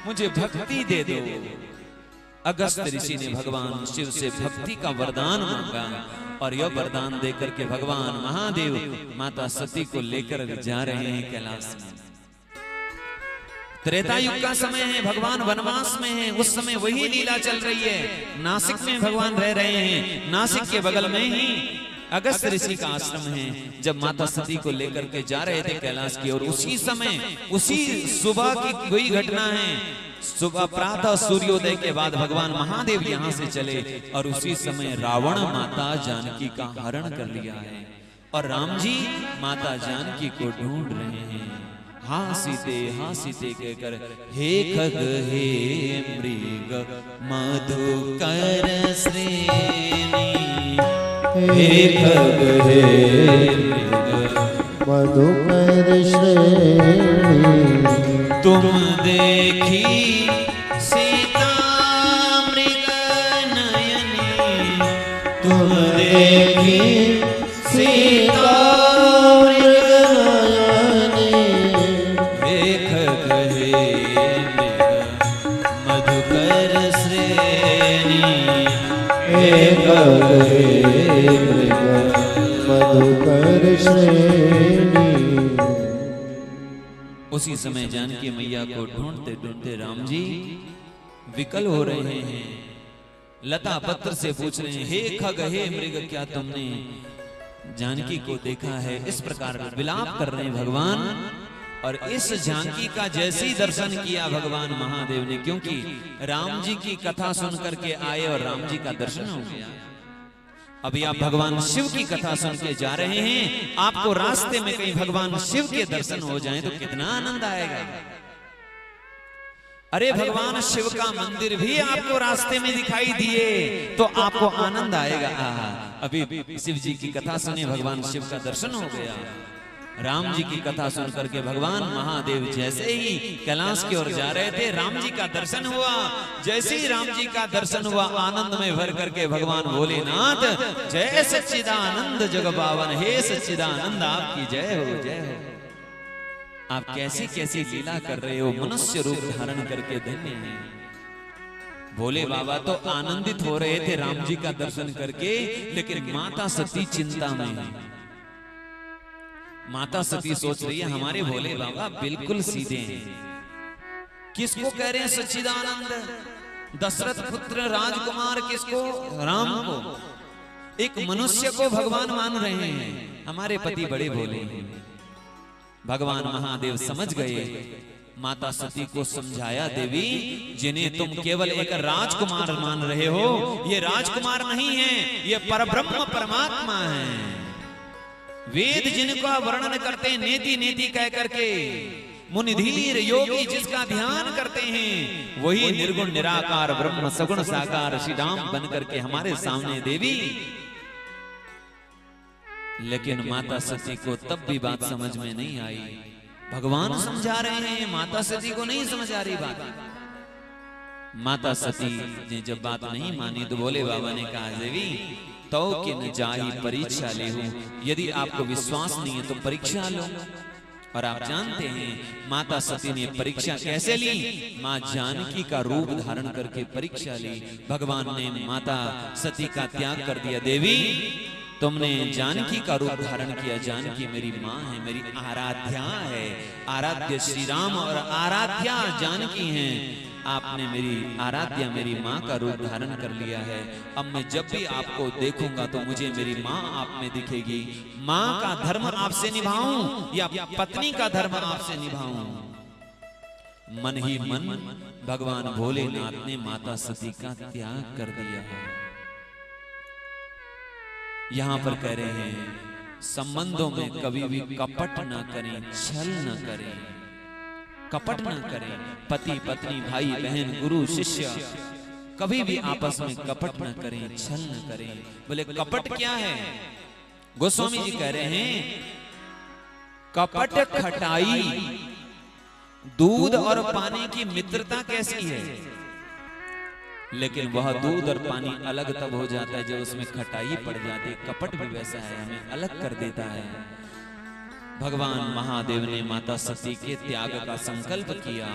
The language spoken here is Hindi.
मुझे भक्ति दे दो। अगस्त ऋषि ने भगवान शिव से भक्ति का वरदान मांगा और यह वरदान देकर के भगवान महादेव माता सती को लेकर जा रहे हैं कैलाश में। त्रेता युग का समय है, भगवान वनवास में हैं, उस समय वही लीला चल रही है। नासिक में भगवान रह रहे हैं, नासिक के बगल में ही अगस्त ऋषि का आश्रम है। जब माता सती को लेकर के जा रहे थे कैलाश की ओर, उसी समय उसी सुबह की वही घटना है। सुबह प्रातः सूर्योदय के बाद भगवान महादेव यहाँ से चले और उसी समय रावण माता जानकी का हरण कर लिया है और राम जी माता जानकी को ढूंढ रहे हैं। हाँ सीते कहकर, हे खग हे मृग मधुकर श्रेणी, हे खग हे मृग मधुकर श्रेणी, तुम देखी सीता मृग नयनी, तुम देखी सीता मधुकर श्रेणी। उसी समय जानकी मैया को ढूंढते ढूंढते राम जी विकल हो रहे हैं। लता पत्र से पूछ रहे हैं, हे खग हे मृग, क्या तुमने जानकी को देखा है? इस प्रकार विलाप कर रहे हैं भगवान। और इस जानकी का जैसे ही दर्शन किया भगवान महादेव ने, क्योंकि राम जी की कथा सुन करके आए और राम जी का दर्शन हो गया। अभी आप भगवान शिव की कथा सुन के जा रहे हैं, आपको रास्ते में कहीं भगवान शिव के दर्शन हो जाएं तो कितना आनंद आएगा। अरे भगवान शिव का मंदिर भी आपको रास्ते में दिखाई दिए तो आपको आनंद आएगा। अभी शिव जी की कथा सुने, भगवान शिव का दर्शन हो गया। राम जी की कथा सुन करके भगवान महादेव जैसे ही कैलाश की ओर जा रहे थे, राम जी का दर्शन हुआ। जैसे ही राम जी का दर्शन हुआ, आनंद में भर करके भगवान भोलेनाथ, जय सच्चिदानंद जग पावन, हे सच्चिदानंद आपकी जय हो, जय हो। आप कैसी कैसी लीला कर रहे हो, मनुष्य रूप धारण करके धन्य हैं। भोले बाबा तो आनंदित हो रहे थे राम जी का दर्शन करके, लेकिन माता सती चिंता में है। माता सती सोच रही है हमारे भोले बाबा बिल्कुल सीधे हैं। किसको कह रहे हैं सच्चिदानंद? दशरथ पुत्र राजकुमार किसको? राम को। एक मनुष्य को भगवान मान रहे हैं। हमारे पति बड़े भोले हैं। भगवान महादेव समझ गए। माता सती को समझाया, देवी जिन्हें तुम केवल एक राजकुमार मान रहे हो, ये राजकुमार नहीं है, ये परब्रह्म परमात्मा है। वेद जिनका वर्णन करते हैं नेति नेति कह करके, मुनिधीर योगी जिसका ध्यान करते हैं, वही निर्गुण निराकार ब्रह्म सगुण साकार श्री राम बन करके हमारे सामने देवी। लेकिन माता सती को तब भी बात समझ में नहीं आई। भगवान समझा रहे हैं, माता सती को नहीं समझ आ रही बात। माता सती ने जब बात नहीं मानी तो भोले बाबा ने कहा, देवी तो कि न जाही परीक्षा ले हूं, यदि आपको विश्वास नहीं है तो परीक्षा लो। और आप जानते हैं माता सती ने परीक्षा कैसे ली? मां जानकी का रूप धारण करके परीक्षा ली। भगवान ने माता सती का त्याग कर दिया। देवी तुमने जानकी का रूप धारण किया, जानकी मेरी माँ है, मेरी आराध्या है। आराध्य श्री राम और आराध्या जानकी हैं। आपने मेरी आराध्या मेरी माँ का रूप धारण कर लिया है। अब मैं जब भी आपको देखूंगा तो मुझे मेरी माँ आप में दिखेगी। माँ का धर्म आपसे निभाऊं या पत्नी का धर्म आपसे निभाऊं? मन ही मन भगवान भोलेनाथ ने माता सती का त्याग कर दिया। यहाँ पर कह रहे हैं संबंधों में कभी भी कपट न करें, छल न करें, कपट न करें। पति पत्नी भाई बहन गुरु शिष्य कभी भी आपस में कपट न करें, छल न करें। बोले कपट क्या है? गोस्वामी जी कह रहे हैं कपट खटाई, दूध और पानी की मित्रता कैसी है, लेकिन वह दूध और पानी अलग तब हो जाता है जब उसमें खटाई पड़ जाती है। कपट भी वैसा है, हमें अलग कर देता है। भगवान महादेव ने माता सती के त्याग का संकल्प किया।